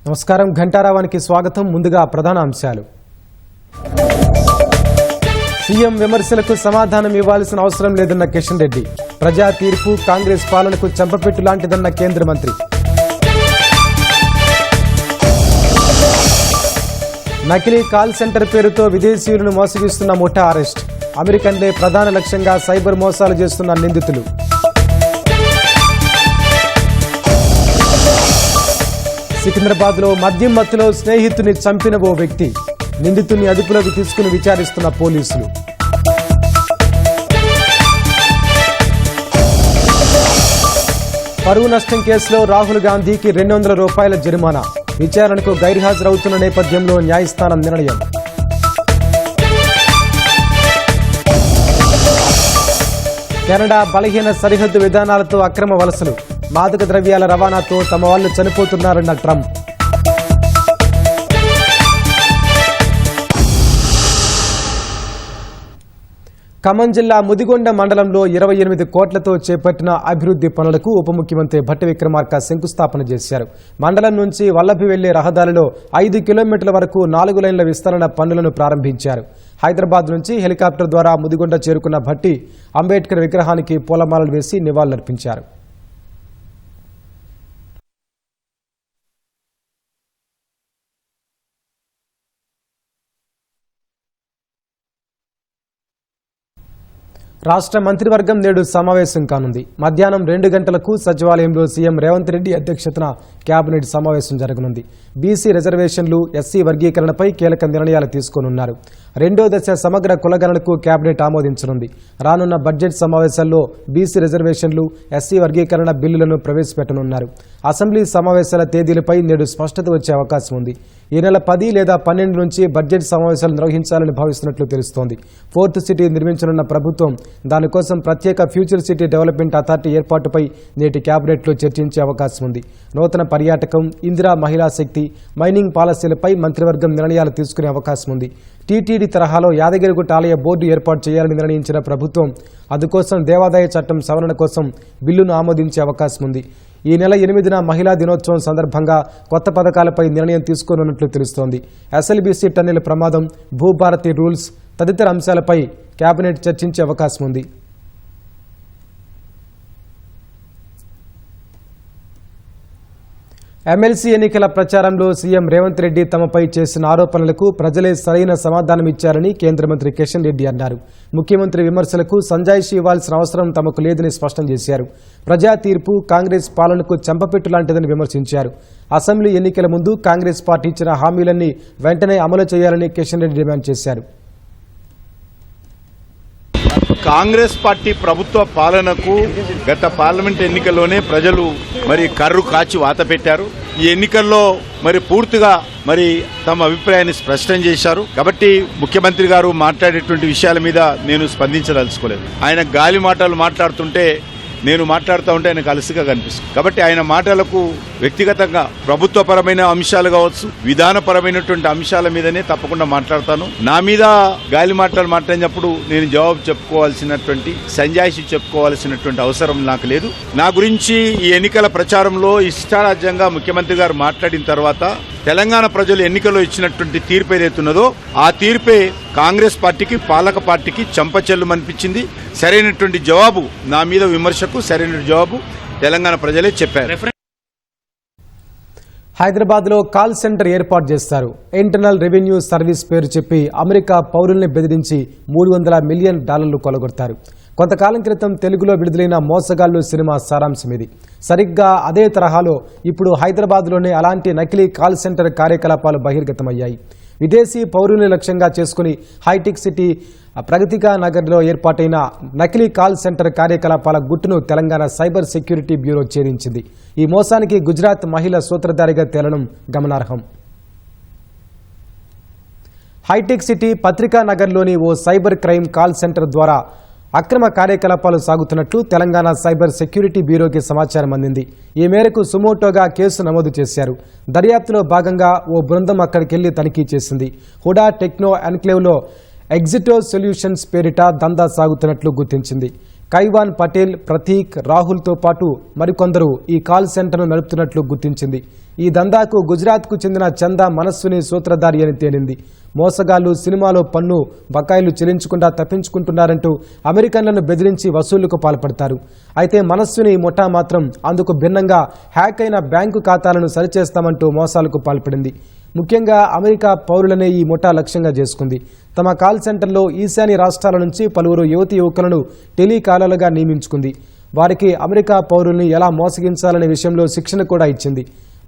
నమస్కారం, ఘంటారావానికి స్వాగతం. ముందుగా ప్రధాన అంశాలు. సీఎం విమర్శలకు సమాధానం ఇవ్వాల్సిన అవసరం లేదన్న కిషన్ రెడ్డి. ప్రజా తీర్పు కాంగ్రెస్ పాలనకు చెంపపెట్టు లాంటిదన్న కేంద్ర మంత్రి. నకిలీ కాల్ సెంటర్ పేరుతో విదేశీయులను మోసగిస్తున్న ముఠా అరెస్ట్. అమెరికన్లే ప్రధాన లక్ష్యంగా సైబర్ మోసాలు చేస్తున్న నిందితులు. సికింద్రాబాద్లో మద్యం మత్తులో స్నేహితుని చంపిన ఓ వ్యక్తి. నిందితుని అదుపులోకి తీసుకుని విచారిస్తున్న పోలీసులు. పరువు నష్టం కేసులో రాహుల్ గాంధీకి 200 రూపాయల జరిమానా. విచారణకు గైర్హాజరవుతున్న నేపథ్యంలో న్యాయస్థానం నిర్ణయం. కెనడా బలహీన సరిహద్దు విధానాలతో అక్రమ వలసలు. మాదక ద్రవ్యాల రవాణాతో తమ వాళ్లు చనిపోతున్నారన్న ట్రంప్. ఖమ్మం జిల్లా ముదిగొండ మండలంలో 28 కోట్లతో చేపట్టిన అభివృద్ధి పనులకు ఉప ముఖ్యమంత్రి భట్టి విక్రమార్క శంకుస్థాపన చేశారు. మండలం నుంచి వల్లభి వెళ్లే రహదారిలో 5 కిలోమీటర్ల వరకు 4 లైన్ల విస్తరణ పనులను ప్రారంభించారు. హైదరాబాద్ నుంచి హెలికాప్టర్ ద్వారా ముదిగొండ చేరుకున్న భట్టి అంబేద్కర్ విగ్రహానికి పూలమాలలు వేసి నివాళులర్పించారు. రాష్ట్ర మంత్రివర్గం నేడు సమావేశం కానుంది. మధ్యాహ్నం 2 గంటలకు సచివాలయంలో సీఎం రేవంత్ రెడ్డి అధ్యక్షతన కేబినెట్ సమావేశం జరగనుంది. బీసీ రిజర్వేషన్లు, ఎస్సీ వర్గీకరణపై కీలక నిర్ణయాలు తీసుకోనున్నారు. 2వ దశ సమగ్ర కులగణనకు కేబినెట్ ఆమోదించనుంది. రానున్న బడ్జెట్ సమావేశాల్లో బీసీ రిజర్వేషన్లు, ఎస్సీ వర్గీకరణ బిల్లులను ప్రవేశపెట్టనున్నారు. అసెంబ్లీ సమావేశాల తేదీలపై నేడు స్పష్టత వచ్చే అవకాశం ఉంది. ఈ నెల 10 లేదా 12 నుంచి బడ్జెట్ సమావేశాలు నిర్వహించాలని భావిస్తున్నట్లు తెలుస్తోంది. 4th సిటీ నిర్మించనున్న ప్రభుత్వం దానికోసం ప్రత్యేక ఫ్యూచర్ సిటీ డెవలప్మెంట్ అథారిటీ ఏర్పాటుపై నేటి కేబినెట్లో చర్చించే అవకాశం ఉంది. నూతన పర్యాటకం, ఇందిరా మహిళా శక్తి, మైనింగ్ పాలసీలపై మంత్రివర్గం నిర్ణయాలు తీసుకునే అవకాశం ఉంది. టీటీడీ తరహాలో యాదగిరిగుట్ట ఆలయ బోర్డు ఏర్పాటు చేయాలని నిర్ణయించిన ప్రభుత్వం అందుకోసం దేవాదాయ చట్టం సవరణ కోసం బిల్లును ఆమోదించే అవకాశం ఉంది. ఈ నెల 8న మహిళా దినోత్సవం సందర్భంగా కొత్త పథకాలపై నిర్ణయం తీసుకోనున్నట్లు తెలుస్తోంది. ఎస్ఎల్బీసీ టన్నెల్ ప్రమాదం, భూభారతి రూల్స్ తదితర అంశాలపై కేబినెట్ చర్చించే అవకాశం ఉంది. ఎమ్మెల్సీ ఎన్నికల ప్రచారంలో సీఎం రేవంత్ రెడ్డి తమపై చేసిన ఆరోపణలకు ప్రజలే సరైన సమాధానమిచ్చారని కేంద్ర మంత్రి కిషన్ రెడ్డి అన్నారు. ముఖ్యమంత్రి విమర్శలకు సంజాయిషీ ఇవ్వాల్సిన అవసరం తమకు లేదని స్పష్టం చేశారు. ప్రజా తీర్పు కాంగ్రెస్ పాలనకు చెంపపెట్టు లాంటిదని విమర్శించారు. అసెంబ్లీ ఎన్నికల ముందు కాంగ్రెస్ పార్టీ ఇచ్చిన హామీలన్నీ వెంటనే అమలు చేయాలని కిషన్ రెడ్డి డిమాండ్ చేశారు. కాంగ్రెస్ పార్టీ ప్రభుత్వ పాలనకు గత పార్లమెంట్ ఎన్నికల్లోనే ప్రజలు కర్రు కాచి వాత పెట్టారు. ఈ ఎన్నికల్లో పూర్తిగా తమ అభిప్రాయాన్ని స్పష్టం చేశారు. కాబట్టి ముఖ్యమంత్రి గారు మాట్లాడేటువంటి విషయాల మీద నేను స్పందించదలుచుకోలేదు. ఆయన గాలి మాటలు మాట్లాడుతుంటే నేను మాట్లాడుతూ ఉంటే ఆయనకు అలసిగా కనిపిస్తుంది. కాబట్టి ఆయన మాటలకు వ్యక్తిగతంగా ప్రభుత్వపరమైన అంశాలు కావచ్చు, విధానపరమైనటువంటి అంశాల మీదనే తప్పకుండా మాట్లాడతాను. నా మీద గాలి మాటలు మాట్లాడినప్పుడు నేను జవాబు చెప్పుకోవాల్సినటువంటి, సంజాయిషి చెప్పుకోవాల్సినటువంటి అవసరం నాకు లేదు. నా గురించి ఈ ఎన్నికల ప్రచారంలో ఇష్టారాజ్యంగా ముఖ్యమంత్రి గారు మాట్లాడిన తర్వాత తెలంగాణ ప్రజలు ఎన్నికల్లో ఇచ్చినటువంటి తీర్పు ఏదైతున్నదో ఆ తీర్పే కాంగ్రెస్ పార్టీకి, పాలక పార్టీకి చెంపచెల్లుమనిపించింది. సరైనటువంటి జవాబు, నా మీద విమర్శకు సరైన జవాబు తెలంగాణ ప్రజలే చెప్పారు. హైదరాబాద్లో కాల్ సెంటర్ ఏర్పాటు చేస్తారు. ఇంటర్నల్ రెవెన్యూ సర్వీస్ పేరు చెప్పి అమెరికా పౌరుల్ని బెదిరించి $300 మిలియన్ కొలగొడతారు. కొంతకాలం క్రితం తెలుగులో విడుదలైన మోసగాళ్లు సినిమా సారాంశం ఇది. సరిగ్గా అదే తరహాలో ఇప్పుడు హైదరాబాద్లోనే అలాంటి నకిలీ కాల్ సెంటర్ కార్యకలాపాలు బహిర్గతమయ్యాయి. విదేశీ పౌరుల్ని లక్ష్యంగా చేసుకుని హైటెక్ సిటీ ప్రగతికా నగర్లో ఏర్పాటైన నకిలీ కాల్ సెంటర్ కార్యకలాపాల గుట్టును తెలంగాణ సైబర్ సెక్యూరిటీ బ్యూరో ఛేదించింది. ఈ మోసానికి గుజరాత్ మహిళ సూత్రధారిగా తేలడం గమనార్హం. హైటెక్ సిటీ పత్రికా నగర్లోని ఓ సైబర్ క్రైమ్ కాల్ సెంటర్ ద్వారా అక్రమ కార్యకలాపాలు సాగుతున్నట్లు తెలంగాణ సైబర్ సెక్యూరిటీ బ్యూరోకి సమాచారం అందింది. ఈ మేరకు సుమోటోగా కేసు నమోదు చేశారు. దర్యాప్తులో భాగంగా ఓ బృందం అక్కడికెళ్లి తనిఖీ చేసింది. హుడా టెక్నో ఎన్క్లేవ్లో ఎగ్జిటో సొల్యూషన్స్ పేరిట దందా సాగుతున్నట్లు గుర్తించింది. కైవాన్ పటేల్, ప్రతీక్, రాహుల్తో పాటు మరికొందరు ఈ కాల్ సెంటర్ను నడుపుతున్నట్లు గుర్తించింది. ఈ దందాకు గుజరాత్కు చెందిన చందా మనస్విని సూత్రధారి అని తేలింది. మోసగాళ్లు సినిమాలో పన్ను బకాయిలు చెల్లించకుండా తప్పించుకుంటున్నారంటూ అమెరికన్లను బెదిరించి వసూళ్లకు పాల్పడతారు. అయితే మనస్విని ముఠా మాత్రం అందుకు భిన్నంగా హ్యాక్ అయిన బ్యాంకు ఖాతాలను సరిచేస్తామంటూ మోసాలకు పాల్పడింది. ముఖ్యంగా అమెరికా పౌరులనే ఈ ముఠా లక్ష్యంగా చేసుకుంది. తమ కాల్ సెంటర్లో ఈశాన్య రాష్ట్రాల నుంచి పలువురు యువతీ యువకులను టెలికాలర్లుగా నియమించుకుంది. వారికి అమెరికా పౌరుల్ని ఎలా మోసగించాలనే విషయంలో శిక్షణ కూడా ఇచ్చింది.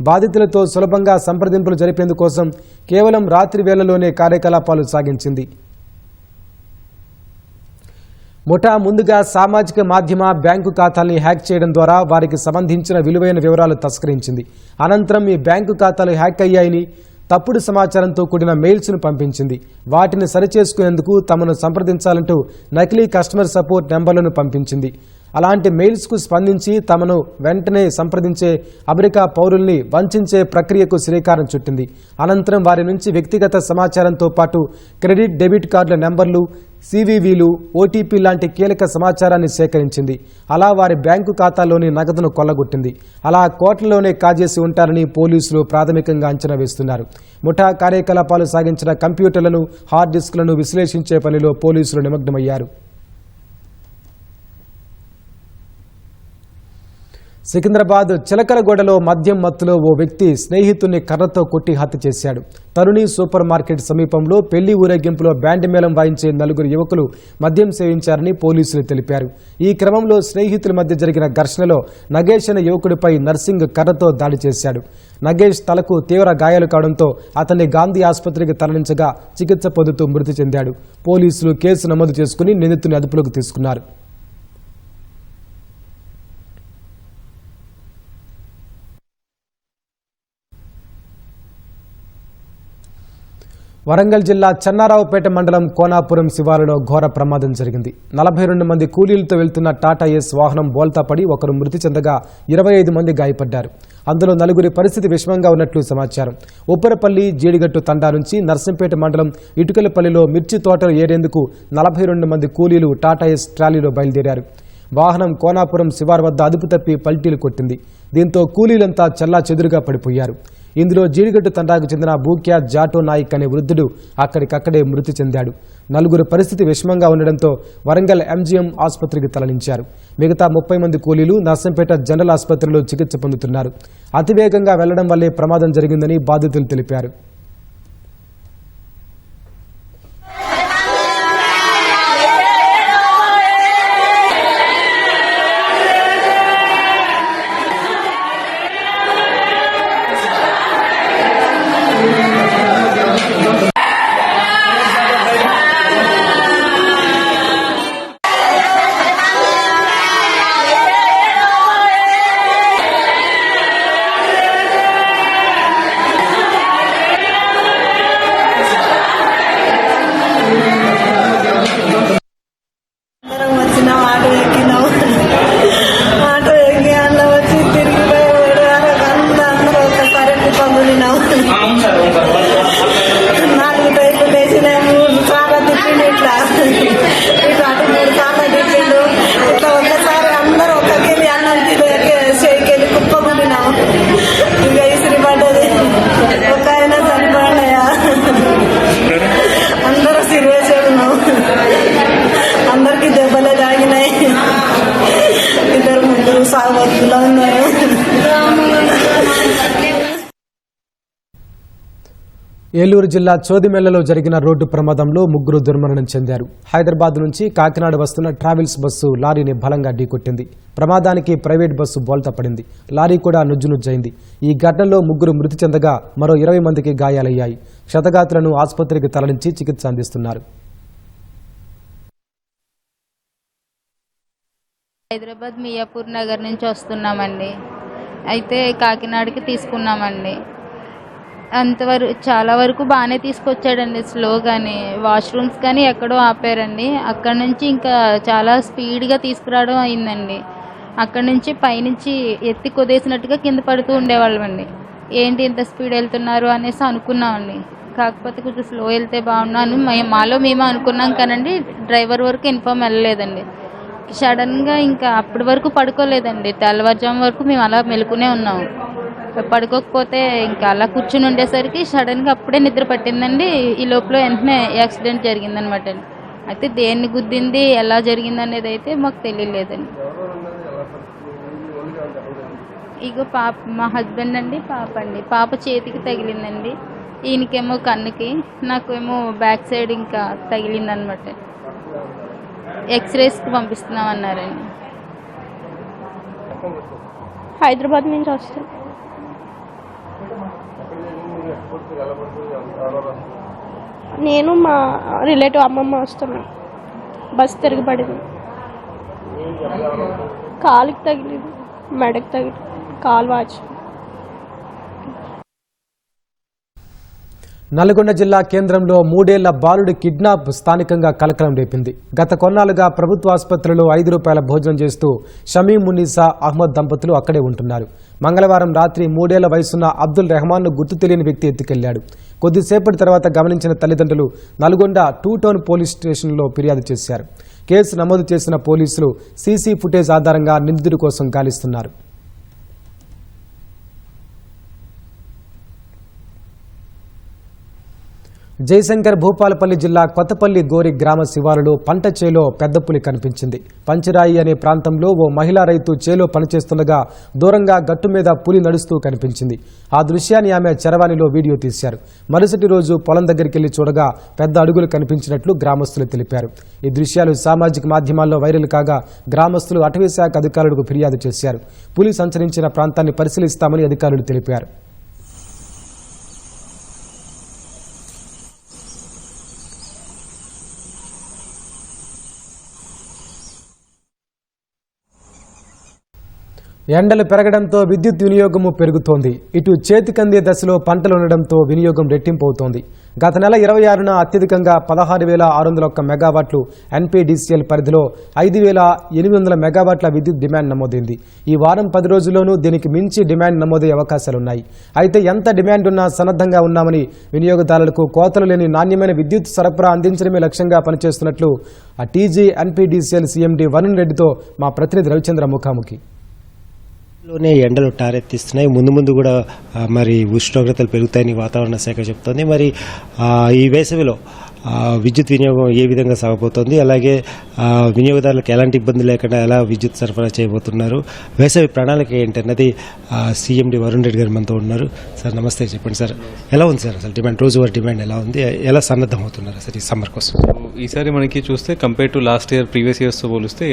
బాధితులతో సులభంగా సంప్రదింపులు జరిపేందుకోసం కేవలం రాత్రి వేళలోనే కార్యకలాపాలు సాగించింది. ముఠా ముందుగా సామాజిక మాధ్యమ బ్యాంకు ఖాతాల్ని హ్యాక్ చేయడం ద్వారా వారికి సంబంధించిన విలువైన వివరాలు తస్కరించింది. అనంతరం ఈ బ్యాంకు ఖాతాలు హ్యాక్ అయ్యాయని తప్పుడు సమాచారంతో కూడిన మెయిల్స్ను పంపించింది. వాటిని సరిచేసుకునేందుకు తమను సంప్రదించాలంటూ నకిలీ కస్టమర్ సపోర్ట్ నెంబర్లను పంపించింది. అలాంటి మెయిల్స్కు స్పందించి తమను వెంటనే సంప్రదించే అమెరికా పౌరుల్ని వంచే ప్రక్రియకు శ్రీకారం చుట్టింది. అనంతరం వారి నుంచి వ్యక్తిగత సమాచారంతో పాటు క్రెడిట్, డెబిట్ కార్డుల నెంబర్లు, సివివిలు, ఓటీపీ లాంటి కీలక సమాచారాన్ని సేకరించింది. అలా వారి బ్యాంకు ఖాతాలోని నగదును కొల్లగొట్టింది. అలా కోట్లలోనే కాజేసి ఉంటారని పోలీసులు ప్రాథమికంగా అంచనా వేస్తున్నారు. ముఠా కార్యకలాపాలు సాగించిన కంప్యూటర్లను, హార్డ్ డిస్క్లను విశ్లేషించే పనిలో పోలీసులు నిమగ్నమయ్యారు. సికింద్రాబాద్ చిలకలగూడలో మద్యం మత్తులో ఓ వ్యక్తి స్నేహితుడిని కర్రతో కొట్టి హత్య చేశాడు. తరుణి సూపర్ మార్కెట్ సమీపంలో పెళ్లి ఊరేగింపులో బ్యాండ్ మేళం వాయించే నలుగురు యువకులు మద్యం సేవించారని పోలీసులు తెలిపారు. ఈ క్రమంలో స్నేహితుల మధ్య జరిగిన ఘర్షణలో నగేష్ అనే యువకుడిపై నర్సింగ్ కర్రతో దాడి చేశాడు. నగేష్ తలకు తీవ్ర గాయాలు కావడంతో అతన్ని గాంధీ ఆసుపత్రికి తరలించగా చికిత్స పొందుతూ మృతి చెందాడు. పోలీసులు కేసు నమోదు చేసుకుని నిందితుని అదుపులోకి తీసుకున్నారు. వరంగల్ జిల్లా చెన్నారావుపేట మండలం కోనాపురం శివారులో ఘోర ప్రమాదం జరిగింది. 42 మంది కూలీలతో వెళ్తున్న టాటా ఏస్ వాహనం బోల్తా పడి ఒకరు మృతి చెందగా 25 మంది గాయపడ్డారు. అందులో నలుగురి పరిస్థితి విషమంగా ఉన్నట్లు సమాచారం. ఉప్పరపల్లి, జీడిగట్టు తండా నుంచి నర్సంపేట మండలం ఇటుకలపల్లిలో మిర్చి తోటలు ఏరేందుకు 42 మంది కూలీలు టాటా ఏస్ ట్రాలీలో బయలుదేరారు. వాహనం కోనాపురం శివారు వద్ద అదుపు తప్పి పల్టీలు కొట్టింది. దీంతో కూలీలంతా చెల్లా చెదురుగా పడిపోయారు. ఇందులో జీడిగట్టు తండాకు చెందిన బూక్యా జాటో నాయక్ అనే వృద్ధుడు అక్కడికక్కడే మృతి చెందాడు. నలుగురు పరిస్థితి విషమంగా ఉండడంతో వరంగల్ ఎంజీఎం ఆసుపత్రికి తరలించారు. మిగతా 30 మంది కూలీలు నర్సంపేట జనరల్ ఆసుపత్రిలో చికిత్స పొందుతున్నారు. అతివేగంగా వెళ్లడం వల్లే ప్రమాదం జరిగిందని బాధితులు తెలిపారు. ఏలూరు జిల్లా చోదిమెళ్లలో జరిగిన రోడ్డు ప్రమాదంలో ముగ్గురు దుర్మరణం చెందారు. హైదరాబాద్ నుంచి కాకినాడ వస్తున్న ట్రావెల్స్ బస్సు లారీని బలంగా ఢీకొట్టింది. ప్రమాదానికి ప్రైవేట్ బస్సు బోల్తా పడింది. లారీ కూడా నుజ్జునుజ్జైంది. ఈ ఘటనలో ముగ్గురు మృతి చెందగా మరో 20 మందికి గాయాలయ్యాయి. క్షతగాత్రులను ఆసుపత్రికి తరలించి చికిత్స అందిస్తున్నారు. హైదరాబాద్ మియాపూర్ నగర్ నుంచి వస్తున్నామండి. అయితే కాకినాడకి తీసుకున్నామండి. అంతవరకు చాలా వరకు బాగానే తీసుకొచ్చాడండి, స్లోగానే. వాష్రూమ్స్ కానీ ఎక్కడో ఆపారండి. అక్కడ నుంచి ఇంకా చాలా స్పీడ్గా తీసుకురావడం అయిందండి. అక్కడ నుంచి పైనుంచి ఎత్తి కొదేసినట్టుగా కింద పడుతూ ఉండేవాళ్ళమండి. ఏంటి ఇంత స్పీడ్ వెళ్తున్నారు అనేసి అనుకున్నామండి. కాకపోతే కొంచెం స్లో వెళ్తే బాగున్నాను మాలో మేము అనుకున్నాం కానండి, డ్రైవర్ వరకు ఇన్ఫామ్ వెళ్ళలేదండి. సడన్గా ఇంకా అప్పటి వరకు పడుకోలేదండి, తెల్లవారుజాము వరకు మేము అలా మెలుకునే ఉన్నాము. పడుకోకపోతే ఇంకా అలా కూర్చుని ఉండేసరికి సడన్గా అప్పుడే నిద్ర పట్టిందండి. ఈ లోపల వెంటనే యాక్సిడెంట్ జరిగిందనమాట. అయితే దేన్ని గుద్దింది, ఎలా జరిగింది అనేది అయితే మాకు తెలియలేదండి. ఇగో పాప, మా హస్బెండ్ అండి, పాప అండి. పాప చేతికి తగిలిందండి, ఈయనకేమో కన్నుకి, నాకేమో బ్యాక్ సైడ్ ఇంకా తగిలిందనమాట. ఎక్స్రేస్కి పంపిస్తున్నామన్నారండి. హైదరాబాద్ నుంచి వస్తాం. నేను మా రిలేటివ్ అమ్మమ్మ వస్తున్నాం. బస్ తిరగబడింది, కాలుకి తగిలింది, మెడకి తగిలింది, కాలు వాచి. నల్గొండ జిల్లా కేంద్రంలో 3 ఏళ్ల బాలుడి కిడ్నాప్ స్థానికంగా కలకలం రేపింది. గత కొన్నాళ్లుగా ప్రభుత్వ ఆసుపత్రిలో ₹5 భోజనం చేస్తూ షమీం మున్నీసా అహ్మద్ దంపతులు అక్కడే ఉంటున్నారు. మంగళవారం రాత్రి 3 ఏళ్ల వయసున్న అబ్దుల్ రెహమాన్ను గుర్తు తెలియని వ్యక్తి ఎత్తుకెళ్లాడు. కొద్దిసేపటి తర్వాత గమనించిన తల్లిదండ్రులు నల్గొండ 2 టౌన్ పోలీస్ స్టేషన్లో ఫిర్యాదు చేశారు. కేసు నమోదు చేసిన పోలీసులు సీసీ ఫుటేజ్ ఆధారంగా నిందితుడి కోసం గాలిస్తున్నారు. జయశంకర్ భూపాలపల్లి జిల్లా కొత్తపల్లి గోరి గ్రామ శివారులో పంట చేలో పెద్ద పులి కనిపించింది. పంచరాయి అనే ప్రాంతంలో ఓ మహిళా రైతు చేలో పనిచేస్తుండగా దూరంగా గట్టు మీద పులి నడుస్తూ కనిపించింది. ఆ దృశ్యాన్ని ఆమె చరవాణిలో వీడియో తీశారు. మరుసటి రోజు పొలం దగ్గరికి వెళ్లి చూడగా పెద్ద అడుగులు కనిపించినట్లు గ్రామస్తులు తెలిపారు. ఈ దృశ్యాలు సామాజిక మాధ్యమాల్లో వైరల్ కాగా గ్రామస్తులు అటవీశాఖ అధికారులకు ఫిర్యాదు చేశారు. పులి సంచరించిన ప్రాంతాన్ని పరిశీలిస్తామని అధికారులు తెలిపారు. ఎండలు పెరగడంతో విద్యుత్ వినియోగము పెరుగుతోంది. ఇటు చేతికందే దశలో పంటలు ఉండడంతో వినియోగం రెట్టింపవుతోంది. గత నెల 26న అత్యధికంగా 16,601 మెగావాట్లు ఎన్పీడీసీఎల్ పరిధిలో 5,800 మెగావాట్ల విద్యుత్ డిమాండ్ నమోదైంది. ఈ వారం 10 రోజుల్లోనూ దీనికి మించి డిమాండ్ నమోదయ్యే అవకాశాలున్నాయి. అయితే ఎంత డిమాండ్ ఉన్నా సన్నద్ధంగా ఉన్నామని, వినియోగదారులకు కోతలు లేని నాణ్యమైన విద్యుత్ సరఫరా అందించడమే లక్ష్యంగా పనిచేస్తున్నట్లు ఆ టీజీ ఎన్పీడీసీఎల్ సీఎండీ వరుణ్ రెడ్డితో మా ప్రతినిధి రవిచంద్ర ముఖాముఖి. లోనే ఎండలు టారెత్తిస్తున్నాయి. ముందు కూడా మరి ఉష్ణోగ్రతలు పెరుగుతాయని వాతావరణ శాఖ చెప్తోంది. మరి ఈ వేసవిలో విద్యుత్ వినియోగం ఏ విధంగా సాగబోతోంది, అలాగే వినియోగదారులకు ఎలాంటి ఇబ్బంది లేకుండా ఎలా విద్యుత్ సరఫరా చేయబోతున్నారు, వేసవి ప్రణాళిక ఏంటన్నది సీఎండీ వరుణ్ రెడ్డి గారు మనతో ఉన్నారు. సార్ నమస్తే, చెప్పండి సార్, ఎలా ఉంది సార్ అసలు డిమాండ్, రోజువారీ డిమాండ్ ఎలా ఉంది, ఎలా సన్నద్ధం అవుతున్నారు సార్ ఈ సమ్మర్ కోసం? ఈసారి మనకి చూస్తే compare to last year previous ఇయర్స్తో పోలిస్తే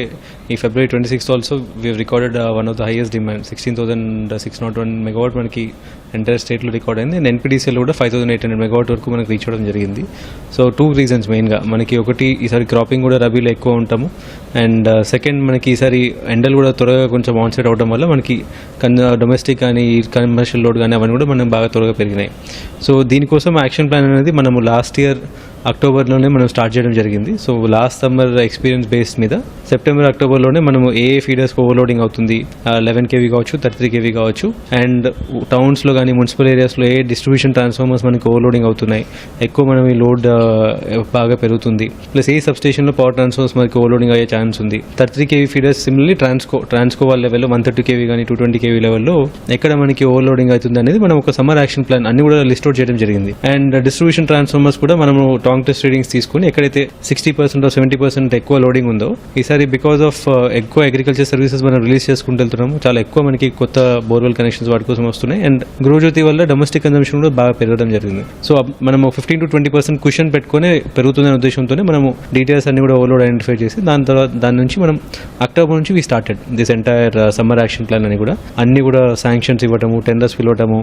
ఈ February 26th also we recorded one of the highest demand 16,601 megawatt మనకి ఎంటైర్ స్టేట్లో రికార్డ్ అయింది. అండ్ ఎన్పీడీసీఎల్ కూడా 5,800 మెగావాట్ వరకు మనకి రీచ్ అవ్వడం జరిగింది. సో 2 రీజన్స్ మెయిన్గా, మనకి ఒకటి ఈసారి క్రాపింగ్ కూడా రబీలో ఎక్కువ ఉంటాము, అండ్ సెకండ్ మనకి ఈసారి ఎండలు కూడా త్వరగా కొంచెం ఆన్సెట్ అవడం వల్ల మనకి డొమెస్టిక్ కానీ కమర్షియల్ లోడ్ కానీ అవన్నీ కూడా మనం బాగా త్వరగా పెరిగినాయి. సో దీనికోసం యాక్షన్ ప్లాన్ అనేది మనము లాస్ట్ ఇయర్ అక్టోబర్లోనే మనం స్టార్ట్ చేయడం జరిగింది. So last summer experience base మీద సెప్టెంబర్ అక్టోబర్లోనే మనము ఏ ఫీడర్స్కి ఓవర్లోడింగ్ అవుతుంది, 11 kV కావచ్చు, 33 kV కావచ్చు, అండ్ టౌన్స్లో కానీ మున్సిపల్ ఏరియాస్లో ఏ డిస్ట్రిబ్యూషన్ ట్రాన్స్ఫార్మర్స్ మనకి ఓవర్లోడింగ్ అవుతున్నాయి, ఎక్కువ మనం ఈ లోడ్ బాగా పెరుగుతుంది, ప్లస్ ఏ సబ్స్టేషన్లో పవర్ ట్రాన్స్ఫార్మర్స్ మనకి ఓవర్లోడింగ్ అయ్యే ఛాన్స్ ఉంది. 33 kV ఫీడర్స్ సిమిలర్లీ ట్రాన్స్కో వాళ్ళ లెవెల్లో 130 kV కానీ 220 kV లెవెల్లో ఎక్కడ మనకి ఓవర్లోడింగ్ అవుతుంది అనేది మనం ఒక సమ్మర్ యాక్షన్ ప్లాన్ అన్ని కూడా లిస్ట్ అవుట్ చేయడం జరిగింది. అండ్ డిస్ట్రిబ్యూషన్ ట్రాన్స్ఫార్మర్స్ కూడా మనము టాంగ్ టెస్ట్ రీడింగ్స్ తీసుకుని ఎక్కడైతే 60% 70% ఎక్కువ లోడింగ్ ఉందో ఈసారి బికాస్ ఆఫ్ ఎక్కువ అగ్రికల్చర్ సర్వీసెస్ మనం రిలీజ్ చేసుకుంటూ వెళ్తున్నాము. చాలా ఎక్కువ మనకి కొత్త బోర్వెల్ కనెక్షన్స్ వాటి కోసం వస్తున్నాయి. అండ్ గృహజ్యోతి వల్ల డొమెస్టిక్ కన్జంప్షన్ కూడా బాగా పెరగడం జరిగింది. సో మనము 15 to 20% కుషన్ పెట్టుకుని పెరుగుతుందనే ఉద్దేశంతోనే మనము డీటెయిల్స్ అన్ని కూడా ఓవర్లోడ్ ఐడెంటిఫై చేసి దాని నుంచి మనం అక్టోబర్ నుంచి we started this entire summer action plan అని కూడా అన్ని కూడా శాంక్షన్స్ ఇవ్వటము, టెండర్స్ పిలవటము,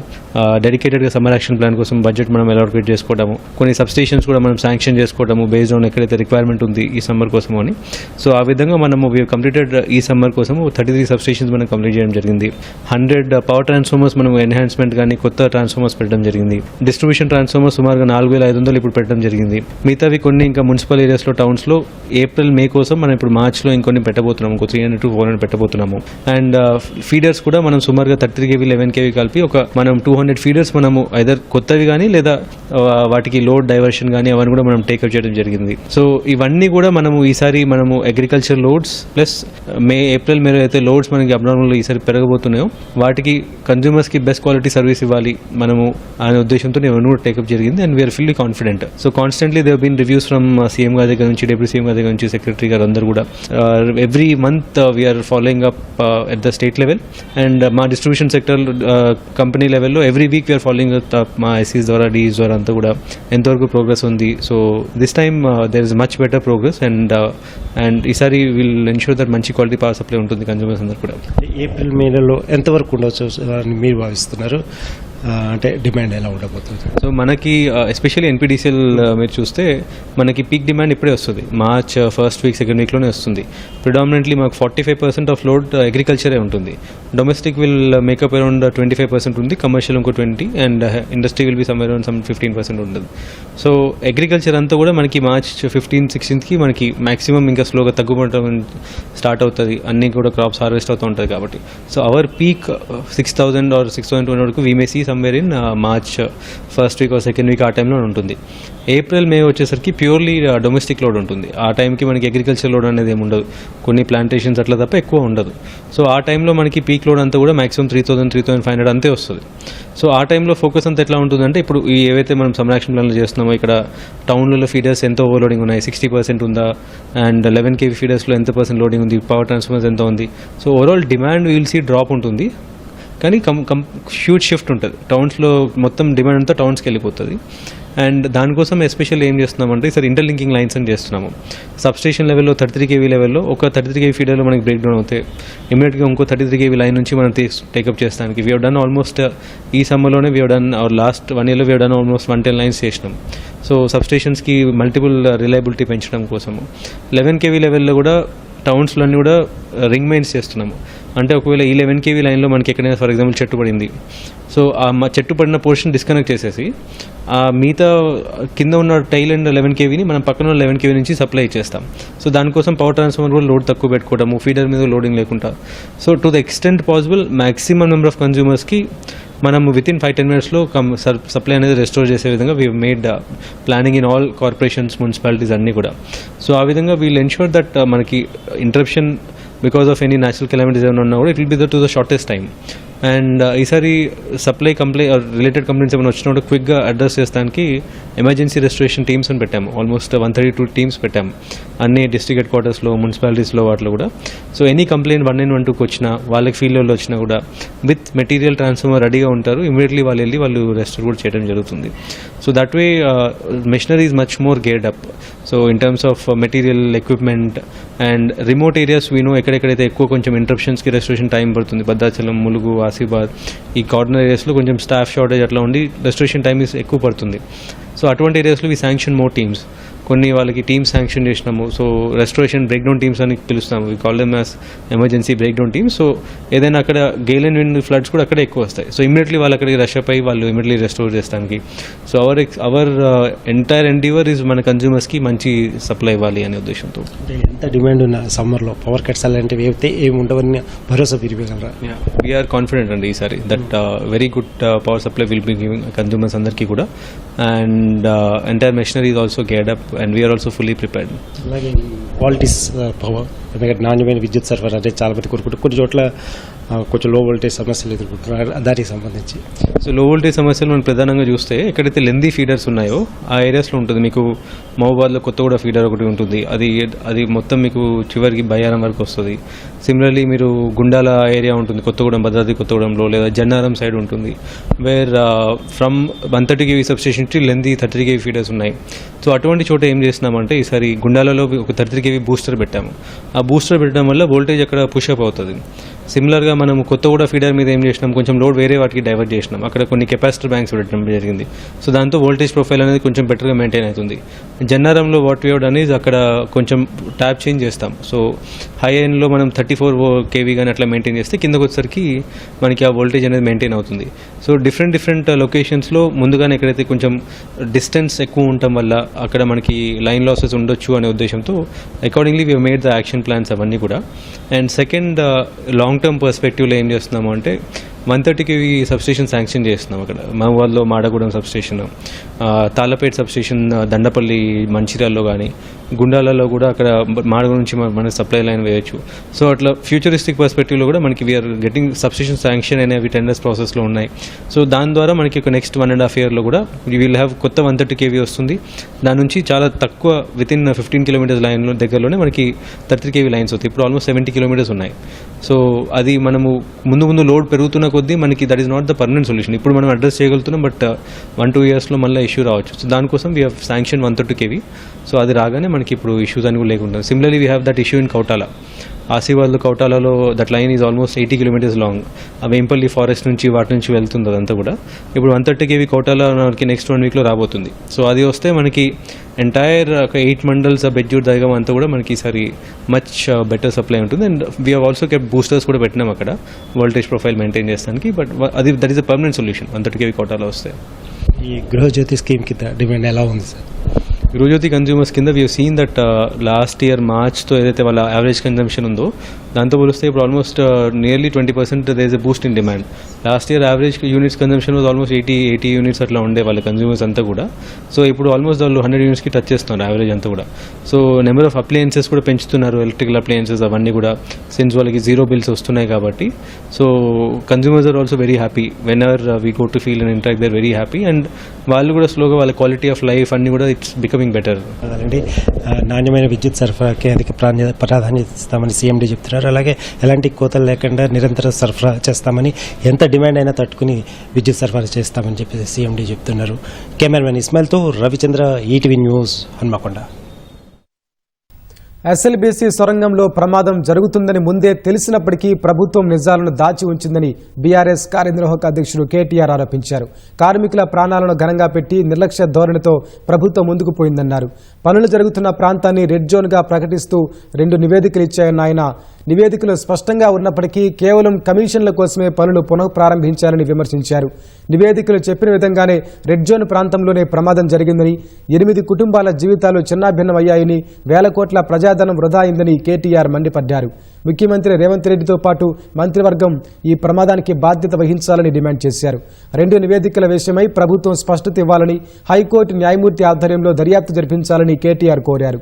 డెడికేటెడ్గా సమ్మర్ యాక్షన్ ప్లాన్ కోసం బడ్జెట్ మనం అలొకేట్ చేసుకోవడము, కొన్ని సబ్స్టేషన్స్ కూడా మనం మనం శాంక్షన్ చేసుకోవడము బేస్డ్ ఆన్ ఎక్కడైతే రిక్వైర్మెంట్ ఉంది ఈ సమ్మర్ కోసము అని. సో ఆ విధంగా మనము వీ కంప్లీటెడ్ ఈ సమ్మర్ కోసము 33 సబ్స్టేషన్స్ మనం కంప్లీట్ చేయడం జరిగింది. 100 పవర్ ట్రాన్స్ఫార్మర్స్ మనం ఎన్హాన్స్మెంట్ కానీ కొత్త ట్రాన్స్ఫార్మర్స్ పెట్టడం జరిగింది. డిస్ట్రిబ్యూషన్ ట్రాన్స్ఫార్మర్స్ సుమారుగా 4500 ఇప్పుడు పెట్టడం జరిగింది. మిగతావి కొన్ని ఇంకా మున్సిపల్ ఏరియాస్లో టౌన్స్లో ఏప్రిల్ మే కోసం మనం ఇప్పుడు మార్చ్లో ఇంకొన్ని పెట్టబోతున్నాము, ఇంకో 300 to 400 పెట్టబోతున్నాము. అండ్ ఫీడర్స్ కూడా మనం సుమారుగా 33 kV 11 kV కలిపి ఒక మనం 200 ఫీడర్స్ మనము ఐదర్ కొత్తవి కానీ లేదా వాటికి లోడ్ డైవర్షన్ కానీ అవన్నీ కూడా మనం టేకప్ చేయడం జరిగింది. సో ఇవన్నీ కూడా మనము ఈసారి మనము agriculture loads plus April May అయితే లోడ్స్ మనకి అబ్నార్మల్ ఈసారి పెరగబోతున్నాయో వాటికి కన్జ్యూమర్స్కి బెస్ట్ క్వాలిటీ సర్వీస్ ఇవ్వాలి మనము అనే ఉద్దేశంతో ఇవన్నీ కూడా టేకప్ జరిగింది. And we're fully confident. So constantly they've been reviews from CM గారి దగ్గర నుంచి, డిప్యూటీ సీఎం గారి దగ్గర నుంచి, సెక్రటరీ గారు అందరూ కూడా every month we're following up at the state level and మా డిస్ట్రిబ్యూషన్ సెక్టర్ కంపెనీ లెవెల్లో every week we're following up మా ఎస్సీస్ ద్వారా డిఈస్ ద్వారా అంతా కూడా ఎంతవరకు ప్రోగ్రెస్ ఉంది. So this time there is much better progress and ఈసారి విల్ ఎన్ష్యూర్ దట్ మంచి క్వాలిటీ పవర్ సప్లై ఉంటుంది కన్జ్యూమర్స్ అందరూ కూడా. ఏప్రిల్ మేలలో ఎంతవరకు ఉండవచ్చు అని మీరు భావిస్తున్నారు? అంటే డిమాండ్ ఎలా ఉండబోతుంది? సో మనకి ఎస్పెషల్లీ ఎన్పీడీసీఎల్ మీరు చూస్తే మనకి పీక్ డిమాండ్ ఇప్పుడే వస్తుంది. మార్చ్ ఫస్ట్ వీక్ సెకండ్ వీక్లోనే వస్తుంది. ప్రిడామినెంట్లీ మాకు 45% ఆఫ్ లోడ్ అగ్రికల్చరే ఉంటుంది. డొమెస్టిక్ విల్ మేకప్ అరౌండ్ 25% ఉంది, కమర్షియల్ ఇంకో 20 and industry will be somewhere around 15% ఉంటుంది. సో అగ్రికల్చర్ అంతా కూడా మనకి మార్చ్ 15-16కి మనకి మాక్సిమం ఇంకా స్లోగా తగ్గుపడటం స్టార్ట్ అవుతుంది. అన్నీ కూడా క్రాప్స్ హార్వెస్ట్ అవుతూ ఉంటుంది కాబట్టి. సో అవర్ పీక్ 6000 or 6200 వరకు we may see somewhere in March first week or second week ఆ టైంలో ఉంటుంది. ఏప్రిల్ మే వచ్చేసరికి ప్యూర్లీ డొమెస్టిక్ లోడ్ ఉంటుంది. ఆ టైంకి మనకి అగ్రికల్చర్ లోడ్ అనేది ఏమి ఉండదు, కొన్ని ప్లాంటేషన్స్ అట్లా తప్ప ఎక్కువ ఉండదు. సో ఆ టైంలో మనకి పీక్ లోడ్ అంతా కూడా మాక్సిమం 3000-3500 అంతే వస్తుంది. సో ఆ టైంలో ఫోకస్ అంతా ఎట్లా ఉంటుందంటే ఇప్పుడు ఈ ఏవైతే మనం సంరక్షణ ప్లాన్లు చేస్తున్నామో ఇక్కడ టౌన్లలో ఫీడర్స్ ఎంత ఓవర్లోడింగ్ ఉన్నాయి, 60% ఉందా, అండ్ 11 kV ఫీడర్స్లో ఎంత % లోడింగ్ ఉంది, పవర్ ట్రాన్స్ఫార్మర్స్ ఎంత ఉంది. So overall demand will see drop ఉంటుంది కానీ హ్యూజ్ షిఫ్ట్ ఉంటుంది. టౌన్స్లో మొత్తం డిమాండ్ అంతా టౌన్స్కి వెళ్ళిపోతుంది. అండ్ దానికోసం ఎస్పెషల్ ఏం చేస్తున్నామంటే సార్ ఇంటర్లింకింగ్ లైన్స్ అని చేస్తున్నాము. సబ్స్టేషన్ లెవెల్లో 33 kV లెవెల్లో ఒక 33 kV ఫీడర్లో మనకి బ్రేక్ డౌన్ అవుతాయి, ఇమీడియట్గా ఇంకో 33 kV లైన్ నుంచి మనం టేకప్ చేస్తానికి వీ హెవ్ డన్ ఆల్మోస్ట్ ఈ సమ్మర్లోనే వీ హెవ్ డన్ లాస్ట్ 1 yearలో we have done almost 110 lines చేసినాం. సో సబ్స్టేషన్స్కి మల్టిపుల్ రిలయబిలిటీ పెంచడం కోసము 11 kV లెవెల్లో కూడా టౌన్స్లో అన్నీ కూడా రింగ్ మెయిన్స్ చేస్తున్నాము. అంటే ఒకవేళ ఈ 11 kV లైన్లో మనకి ఎక్కడైనా ఫర్ ఎగ్జాంపుల్ చెట్టు పడింది, సో ఆ చెట్టు పడిన పోర్షన్ డిస్కనెక్ట్ చేసేసి ఆ మిగతా కింద ఉన్న టైల్ అండ్ 11 kVని మనం పక్కన 11 kV నుంచి సప్లై చేస్తాం. సో దానికోసం పవర్ ట్రాన్స్ఫార్మర్ కూడా లోడ్ తక్కువ పెట్టుకోవడము, ఫీడర్ మీద లోడింగ్ లేకుండా. So to the extent possible maximum number of కన్జ్యూమర్స్కి మనం వితిన్ 5-10 minutesలో సప్లై అనేది రెస్టోర్ చేసే విధంగా we made planning in all corporations, municipalities అన్నీ కూడా. సో ఆ విధంగా వీల్ ఎన్ష్యూర్ దట్ మనకి interruption because of any natural calamities ఏమైనా ఉన్నా కూడా it will be to the shortest time. And ఈసారి సప్లై రిలేటెడ్ కంప్లైంట్స్ ఏమైనా వచ్చినప్పుడు క్విక్గా అడ్రస్ చేస్తానికి ఎమర్జెన్సీ రెస్టరేషన్ టీమ్స్ అని పెట్టాము. ఆల్మోస్ట్ 132 టీమ్స్ పెట్టాము అన్ని డిస్ట్రిక్ట్ హెడ్ క్వార్టర్స్లో, మున్సిపాలిటీస్లో వాటిలో కూడా. సో ఎనీ కంప్లైంట్ 191-2కి వచ్చినా, వాళ్ళకి ఫీల్డ్లో వచ్చినా కూడా విత్ మెటీరియల్ ట్రాన్స్ఫార్మర్ రెడీగా ఉంటారు, ఇమీడియట్లీ వాళ్ళు రెస్టోర్ కూడా చేయడం జరుగుతుంది. So that way machinery is much more geared up. So in terms of material, equipment and remote areas వీను ఎక్కడెక్కడైతే ఎక్కువ కొంచెం ఇంటరప్షన్స్కి రెస్టరేషన్ టైం పడుతుంది, భద్రాచలం, ములుగు, ఆసిఫాబాద్ ఈ కార్నర్ ఏరియాస్లో కొంచెం స్టాఫ్ షార్టేజ్ అట్లా ఉండి రెస్టరేషన్ టైం ఎక్కువ పడుతుంది. సో అటువంటి ఏరియాస్లో వి శాంక్షన్ మోర్ టీమ్స్. కొన్ని వాళ్ళకి టీమ్స్ శాంక్షన్ చేసినాము. So restoration break down teams అని పిలుస్తాము, we call them as emergency break down teams. So ఏదైనా అక్కడ గేల్ అండ్ విండ్ ఫ్లడ్స్ కూడా అక్కడే ఎక్కువ వస్తాయి. సో ఇమీడియట్లీ వాళ్ళు అక్కడికి రష్ అప్ అయ్యి వాళ్ళు ఇమీడియట్లీ రెస్టోర్ చేస్తానికి. So our entire Endeavour is మన కన్జ్యూమర్స్కి మంచి సప్లై ఇవ్వాలి అనే ఉద్దేశంతో. ఎంత డిమాండ్ ఉన్న సమ్మర్లో పవర్ కట్స్ అలాంటివి అయితే ఏమి ఉండవని భరోసా విరిపగలరా? వీఆర్ కాన్ఫిడెంట్ అండి ఈసారి that very good power supply will be giving consumers అందరికీ కూడా. And entire machinery is also geared up and we're also fully prepared. అలాగే క్వాలిటీస్ పవర్, ఎందుకంటే నాణ్యమైన విద్యుత్ సరఫరా అంటే చాలా మంది కోరుకుంటారు. కొన్ని చోట్ల కొంచెం లో వోల్టేజ్ సమస్యలు ఎదుర్కొంటున్నారు, దానికి సంబంధించి. సో లో వోల్టేజ్ సమస్యలు మనం ప్రధానంగా చూస్తే ఎక్కడైతే లెందీ ఫీడర్స్ ఉన్నాయో ఆ ఏరియాస్లో ఉంటుంది. మీకు మహబూబాద్లో కొత్తగూడ ఫీడర్ ఒకటి ఉంటుంది, అది మొత్తం మీకు చివరికి బయ్యారం వరకు వస్తుంది. సిమిలర్లీ మీరు గుండాల ఏరియా ఉంటుంది, కొత్తగూడెం, భద్రాద్రి కొత్తగూడెంలో, లేదా జన్నారం సైడ్ ఉంటుంది, వేర్ ఫ్రమ్ 130 kV సబ్స్టేషన్ కి లెందీ 33 kV ఫీడర్స్ ఉన్నాయి. సో అటువంటి చోట ఏం చేస్తున్నామంటే ఈసారి గుండాలలో ఒక 33 kV బూస్టర్ పెట్టాము. ఆ బూస్టర్ పెట్టడం వల్ల వోల్టేజ్ అక్కడ పుషప్ అవుతుంది. సిమిలర్గా మనం కొత్తగూడ ఫీడర్ మీద ఏం చేసినాం, కొంచెం లోడ్ వేరే వాటికి డైవర్ట్ చేసినాం, అక్కడ కొన్ని కెపాసిటర్ బ్యాంక్స్ పెట్టడం జరిగింది. సో దాంతో వోల్టేజ్ ప్రొఫైల్ అనేది కొంచెం బెటర్గా మెయింటైన్ అవుతుంది. జన్నారంలో వాట్ వీ హవ్ అనేది అక్కడ కొంచెం ట్యాప్ చేంజ్ చేస్తాం. సో హై ఎండ్లో మనం 34 kV కానీ అట్లా మెయింటైన్ చేస్తే కిందకు వచ్చేసరికి మనకి ఆ వోల్టేజ్ అనేది మెయింటైన్ అవుతుంది. సో డిఫరెంట్ లొకేషన్స్లో ముందుగానే ఎక్కడైతే కొంచెం డిస్టెన్స్ ఎక్కువ ఉండటం వల్ల అక్కడ మనకి లైన్ లాసెస్ ఉండొచ్చు అనే ఉద్దేశంతో accordingly we made the action plans అవన్నీ కూడా. అండ్ సెకండ్ లాంగ్ టర్మ్ పర్స్పెక్టివ్లో ఏం చేస్తున్నాము అంటే 130 kV సబ్స్టేషన్ శాంక్షన్ చేస్తున్నాం. అక్కడ మహబూబాద్లో మాడగూడెం సబ్స్టేషన్, తాళ్ళపేట సబ్స్టేషన్, దండపల్లి మంచిర్యాలలో కానీ గుండాలలో కూడా అక్కడ మాడగూడెం నుంచి మన సప్లై లైన్ వేయచ్చు. సో అట్లా ఫ్యూచరిస్టిక్ పర్స్పెక్టివ్లో కూడా మనకి వీఆర్ గెటింగ్ సబ్స్టేషన్ శాంక్షన్ అనేవి టెండర్స్ ప్రాసెస్లో ఉన్నాయి. సో దాని ద్వారా మనకి ఒక నెక్స్ట్ 1.5 yearలో కూడా వీ విల్ హ్యావ్ కొత్త 130 kV వస్తుంది. దాని నుంచి చాలా తక్కువ వితిన్ 15 kilometers లైన్లో దగ్గరలోనే మనకి 33 kV లైన్స్ అవుతాయి. ఇప్పుడు ఆల్మోస్ట్ 70 kilometers ఉన్నాయి. సో అది మనము ముందు లోడ్ పెరుగుతున్న కొద్దీ మనకి that is not the permanent solution. ఇప్పుడు మనం అడ్రస్ చేయగలుగుతున్నాం, బట్ 1-2 yearsలో మళ్ళీ ఇష్యూ రావచ్చు. సో దానికోసం we have sanction 130 kV. So అది రాగానే మనకి ఇప్పుడు ఇష్యూస్ అని కూడా లేకుండా. Similarly we have that issue in Kautala. ఆసిఫాబాద్లో కౌటాలలో that line is almost 80 kilometers long. ఆ వేంపల్లి ఫారెస్ట్ నుంచి వాటి నుంచి వెళ్తుంది అదంతా కూడా. ఇప్పుడు 130 kV కౌటాల మనకి నెక్స్ట్ 1 weekలో రాబోతుంది. సో అది వస్తే మనకి ఎంటైర్ ఒక 8 మండల్స్ బెజ్జూర్ దైగం అంతా కూడా మనకి ఈసారి మచ్ బెటర్ సప్లై ఉంటుంది. And we have also kept boosters కూడా పెట్టినాం అక్కడ వోల్టేజ్ ప్రొఫైల్ మెయింటైన్ చేస్తానికి. బట్ అది that is a permanent solution 130 kV కౌటాలో వస్తే. ఈ గృహజ్యోతి స్కీమ్ కింద డిమాండ్ ఎలా ఉంది సార్? గృహజ్యోతి కన్జ్యూమర్స్ కింద we seen that last year మార్చ్తో ఏదైతే వాళ్ళ యావరేజ్ కన్జంప్షన్ ఉందో దాంతో పోలిస్తే ఇప్పుడు almost nearly 20% there is a boost in demand. Last year average units consumption was almost 80 units అట్లా ఉండే వాళ్ళ కన్జ్యూమర్స్ అంతా కూడా. సో ఇప్పుడు ఆల్మోస్ట్ వాళ్ళు 100 unitsకి టచ్ చేస్తున్నారు యావరేజ్ అంతా కూడా. సో నెంబర్ ఆఫ్ అప్లయన్సెస్ కూడా పెంచుతున్నారు, ఎలక్ట్రికల్ అప్లయన్సెస్ అవన్నీ కూడా, సిన్స్ వాళ్ళకి 0 bills వస్తున్నాయి కాబట్టి. So consumers are also very happy whenever we go to field and interact, they are very happy. And వాళ్ళు కూడా స్లోగా వాళ్ళ క్వాలిటీ ఆఫ్ లైఫ్ అన్ని కూడా ఇట్స్ బికమింగ్ బెటర్. అదండి, నాణ్యమైన విద్యుత్ సరఫరాకి అధిక ప్రాధాన్యత ఇస్తామని సీఎండీ చెప్తున్నారు. అలాగే ఎలాంటి కోతలు లేకుండా నిరంతరం సరఫరా చేస్తామని, ఎంత డిమాండ్ అయినా తట్టుకుని విద్యుత్ సరఫరా చేస్తామని చెప్పి సీఎండీ చెప్తున్నారు. కెమెరామెన్ ఇస్మాయిల్తో Ravichandra, ETV news, Hanamkonda. SLBC సొరంగంలో ప్రమాదం జరుగుతుందని ముందే తెలిసినప్పటికీ ప్రభుత్వం నిజాలను దాచి ఉంచిందని బీఆర్ఎస్ కార్యనిర్వాహక అధ్యక్షుడు కేటీఆర్ ఆరోపించారు. కార్మికుల ప్రాణాలను ఘనంగా పెట్టి నిర్లక్ష్య ధోరణితో ప్రభుత్వం ముందుకు పోయిందన్నారు. పనులు జరుగుతున్న ప్రాంతాన్ని రెడ్ జోన్గా ప్రకటిస్తూ 2 నివేదికలు ఇచ్చాయన్న ఆయన, నివేదికలు స్పష్టంగా ఉన్నప్పటికీ కేవలం కమిషన్ల కోసమే పనులు పునఃప్రారంభించారని విమర్శించారు. నివేదికలు చెప్పిన విధంగానే రెడ్ జోన్ ప్రాంతంలోనే ప్రమాదం జరిగిందని, 8 కుటుంబాల జీవితాలు చిన్నాభిన్నమయ్యాయని, వేల కోట్ల ప్రజాధనం వృధా అయిందని కేటీఆర్ మండిపడ్డారు. ముఖ్యమంత్రి రేవంత్ రెడ్డితో పాటు మంత్రివర్గం ఈ ప్రమాదానికి బాధ్యత వహించాలని డిమాండ్ చేశారు. 2 నివేదికల విషయమై ప్రభుత్వం స్పష్టత ఇవ్వాలని, హైకోర్టు న్యాయమూర్తి ఆధ్వర్యంలో దర్యాప్తు జరిపించాలని కేటీఆర్ కోరారు.